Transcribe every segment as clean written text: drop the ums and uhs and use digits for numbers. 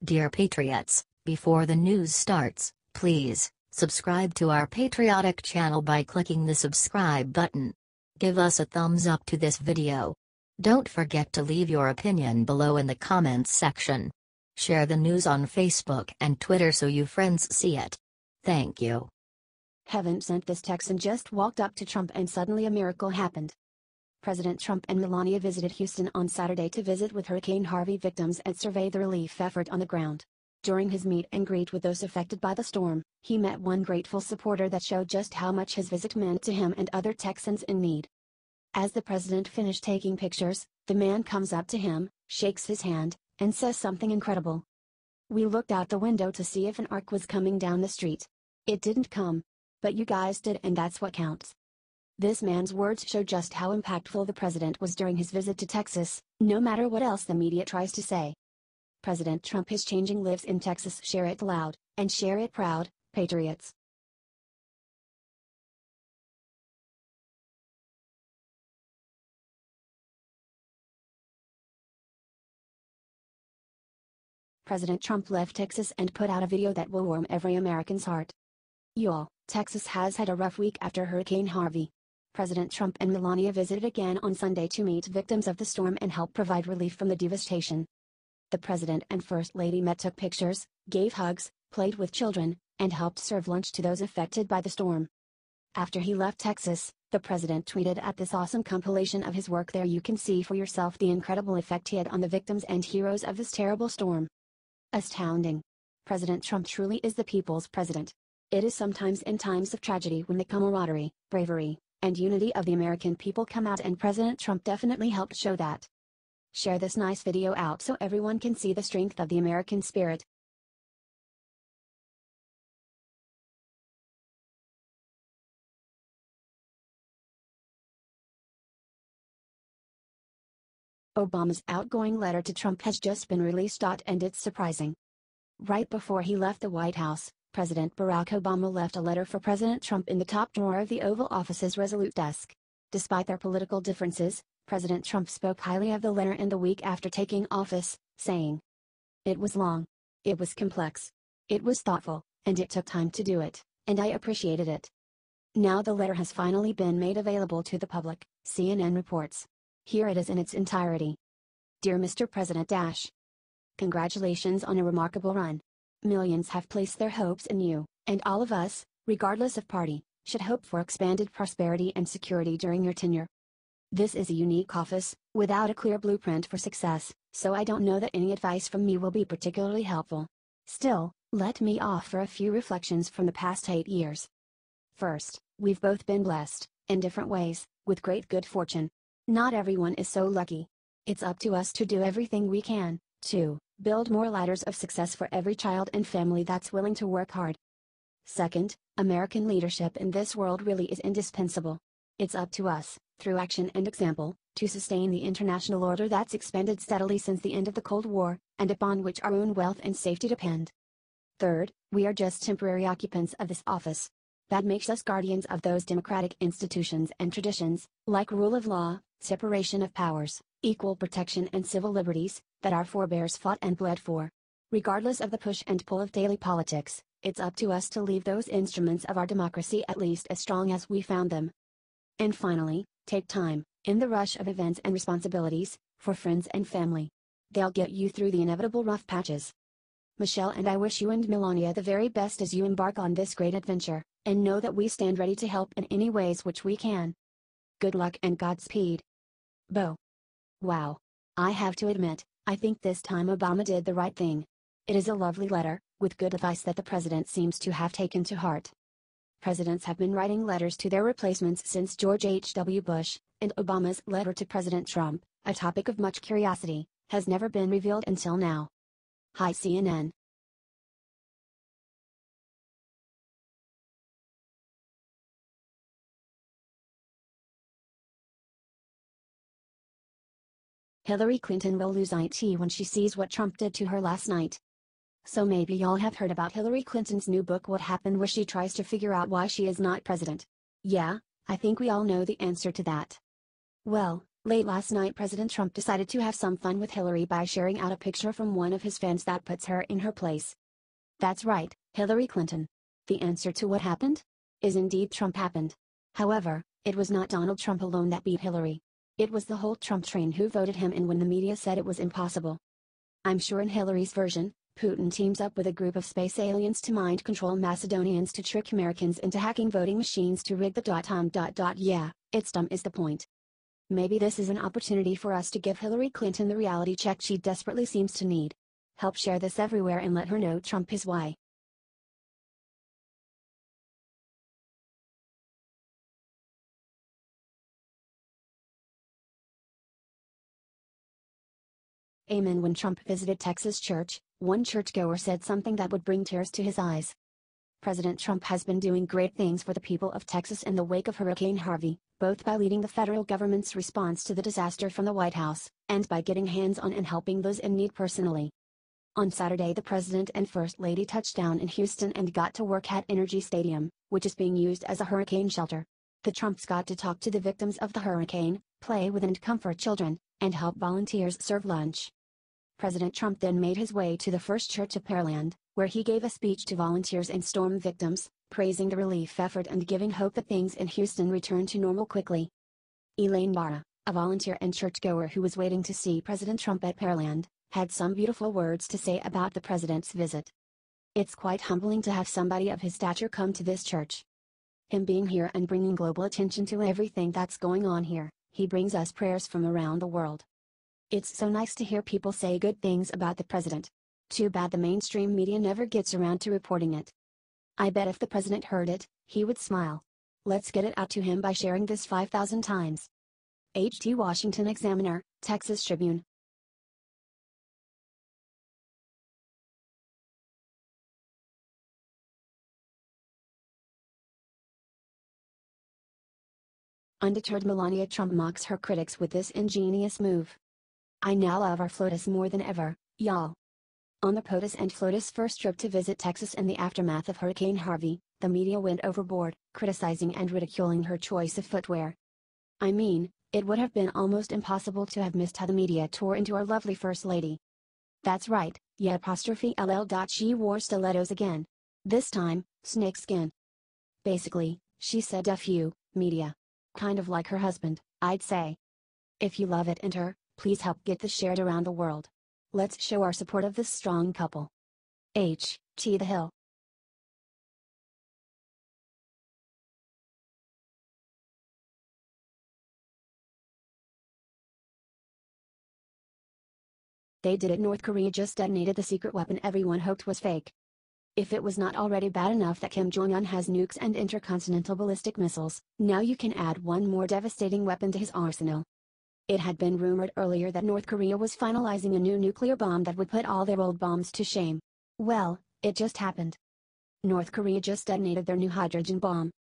Dear Patriots, before the news starts, please subscribe to our patriotic channel by clicking the subscribe button. Give us a thumbs up to this video. Don't forget to leave your opinion below in the comments section. Share the news on Facebook and Twitter so you friends see it. Thank you. Heaven sent this Texan just walked up to Trump and suddenly a miracle happened. President Trump and Melania visited Houston on Saturday to visit with Hurricane Harvey victims and survey the relief effort on the ground. During his meet and greet with those affected by the storm, he met one grateful supporter that showed just how much his visit meant to him and other Texans in need. As the president finished taking pictures, the man comes up to him, shakes his hand, and says something incredible. "We looked out the window to see if an ark was coming down the street. It didn't come. But you guys did, and that's what counts." This man's words show just how impactful the president was during his visit to Texas, no matter what else the media tries to say. President Trump is changing lives in Texas. Share it loud, and share it proud, Patriots. President Trump left Texas and put out a video that will warm every American's heart. Y'all, Texas has had a rough week after Hurricane Harvey. President Trump and Melania visited again on Sunday to meet victims of the storm and help provide relief from the devastation. The president and first lady met, took pictures, gave hugs, played with children, and helped serve lunch to those affected by the storm. After he left Texas, the president tweeted at this awesome compilation of his work. There you can see for yourself the incredible effect he had on the victims and heroes of this terrible storm. Astounding. President Trump truly is the people's president. It is sometimes in times of tragedy when the camaraderie, bravery, and unity of the American people come out, and President Trump definitely helped show that. Share this nice video out so everyone can see the strength of the American spirit. Obama's outgoing letter to Trump has just been released, and it's surprising. Right before he left the White House, President Barack Obama left a letter for President Trump in the top drawer of the Oval Office's Resolute desk. Despite their political differences, President Trump spoke highly of the letter in the week after taking office, saying, "It was long. It was complex. It was thoughtful, and it took time to do it, and I appreciated it." Now the letter has finally been made available to the public, CNN reports. Here it is in its entirety. Dear Mr. President Congratulations on a remarkable run. Millions have placed their hopes in you, and all of us, regardless of party, should hope for expanded prosperity and security during your tenure. This is a unique office, without a clear blueprint for success, so I don't know that any advice from me will be particularly helpful. Still, let me offer a few reflections from the past 8 years. First, we've both been blessed, in different ways, with great good fortune. Not everyone is so lucky. It's up to us to do everything we can, to build more ladders of success for every child and family that's willing to work hard. Second, American leadership in this world really is indispensable. It's up to us, through action and example, to sustain the international order that's expanded steadily since the end of the Cold War, and upon which our own wealth and safety depend. Third, we are just temporary occupants of this office. That makes us guardians of those democratic institutions and traditions, like rule of law, separation of powers, equal protection and civil liberties, that our forebears fought and bled for. Regardless of the push and pull of daily politics, it's up to us to leave those instruments of our democracy at least as strong as we found them. And finally, take time, in the rush of events and responsibilities, for friends and family. They'll get you through the inevitable rough patches. Michelle and I wish you and Melania the very best as you embark on this great adventure, and know that we stand ready to help in any ways which we can. Good luck and Godspeed. Bo. Wow. I have to admit, I think this time Obama did the right thing. It is a lovely letter, with good advice that the president seems to have taken to heart. Presidents have been writing letters to their replacements since George H.W. Bush, and Obama's letter to President Trump, a topic of much curiosity, has never been revealed until now. Hi CNN. Hillary Clinton will lose it when she sees what Trump did to her last night. So maybe y'all have heard about Hillary Clinton's new book What Happened, where she tries to figure out why she is not president. Yeah, I think we all know the answer to that. Well, Late last night, President Trump decided to have some fun with Hillary by sharing out a picture from one of his fans that puts her in her place. That's right, Hillary Clinton. The answer to what happened? Is indeed Trump happened. However, it was not Donald Trump alone that beat Hillary. It was the whole Trump train who voted him in when the media said it was impossible. I'm sure in Hillary's version, Putin teams up with a group of space aliens to mind control Macedonians to trick Americans into hacking voting machines to rig the ... Yeah, it's dumb is the point. Maybe this is an opportunity for us to give Hillary Clinton the reality check she desperately seems to need. Help share this everywhere and let her know Trump is why. Amen. When Trump visited Texas church, one churchgoer said something that would bring tears to his eyes. President Trump has been doing great things for the people of Texas in the wake of Hurricane Harvey, both by leading the federal government's response to the disaster from the White House, and by getting hands-on and helping those in need personally. On Saturday, the President and First Lady touched down in Houston and got to work at Energy Stadium, which is being used as a hurricane shelter. The Trumps got to talk to the victims of the hurricane, play with and comfort children, and help volunteers serve lunch. President Trump then made his way to the First Church of Pearland, where he gave a speech to volunteers and storm victims, praising the relief effort and giving hope that things in Houston return to normal quickly. Elaine Barra, a volunteer and churchgoer who was waiting to see President Trump at Pearland, had some beautiful words to say about the president's visit. It's quite humbling to have somebody of his stature come to this church. Him being here and bringing global attention to everything that's going on here, he brings us prayers from around the world. It's so nice to hear people say good things about the president. Too bad the mainstream media never gets around to reporting it. I bet if the president heard it, he would smile. Let's get it out to him by sharing this 5,000 times. H.T. Washington Examiner, Texas Tribune. Undeterred, Melania Trump mocks her critics with this ingenious move. I now love our FLOTUS more than ever, y'all. On the POTUS and FLOTUS' first trip to visit Texas in the aftermath of Hurricane Harvey, the media went overboard, criticizing and ridiculing her choice of footwear. I mean, it would have been almost impossible to have missed how the media tore into our lovely First Lady. That's right, yeah ll. She wore stilettos again. This time, snakeskin. Basically, she said F you, media. Kind of like her husband, I'd say. If you love it and her, please help get this shared around the world. Let's show our support of this strong couple. H.T. The Hill. They did it. North Korea just detonated the secret weapon everyone hoped was fake. If it was not already bad enough that Kim Jong-un has nukes and intercontinental ballistic missiles, now you can add one more devastating weapon to his arsenal. It had been rumored earlier that North Korea was finalizing a new nuclear bomb that would put all their old bombs to shame. Well, it just happened. North Korea just detonated their new hydrogen bomb.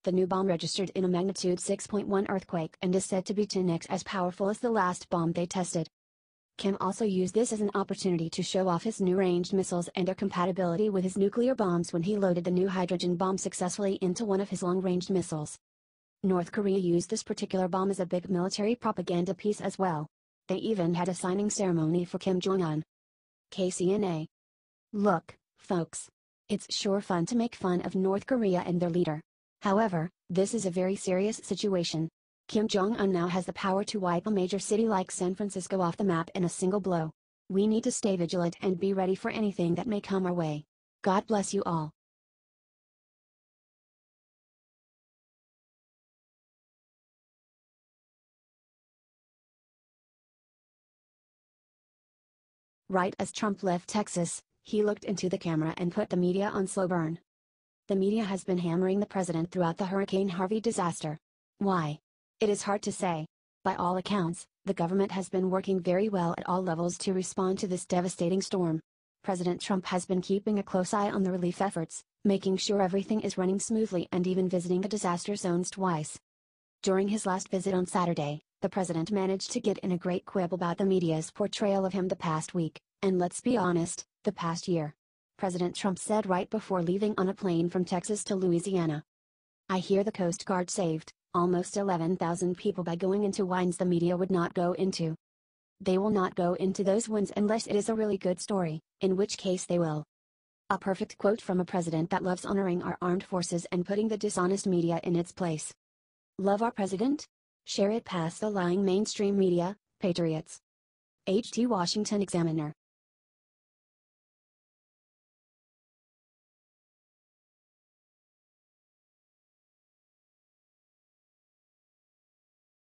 The new bomb registered in a magnitude 6.1 earthquake and is said to be 10x as powerful as the last bomb they tested. Kim also used this as an opportunity to show off his new ranged missiles and their compatibility with his nuclear bombs when he loaded the new hydrogen bomb successfully into one of his long-range missiles. North Korea used this particular bomb as a big military propaganda piece as well. They even had a signing ceremony for Kim Jong-un. KCNA. Look, folks. It's sure fun to make fun of North Korea and their leader. However, this is a very serious situation. Kim Jong-un now has the power to wipe a major city like San Francisco off the map in a single blow. We need to stay vigilant and be ready for anything that may come our way. God bless you all. Right as Trump left Texas, he looked into the camera and put the media on slow burn. The media has been hammering the president throughout the Hurricane Harvey disaster. Why? It is hard to say. By all accounts, the government has been working very well at all levels to respond to this devastating storm. President Trump has been keeping a close eye on the relief efforts, making sure everything is running smoothly and even visiting the disaster zones twice. During his last visit on Saturday, the president managed to get in a great quibble about the media's portrayal of him the past week, and let's be honest, the past year. President Trump said right before leaving on a plane from Texas to Louisiana. I hear the Coast Guard saved almost 11,000 people by going into wines the media would not go into. They will not go into those wines unless it is a really good story, in which case they will. A perfect quote from a president that loves honoring our armed forces and putting the dishonest media in its place. Love our president? Share it past the lying mainstream media, Patriots. H.T. Washington Examiner.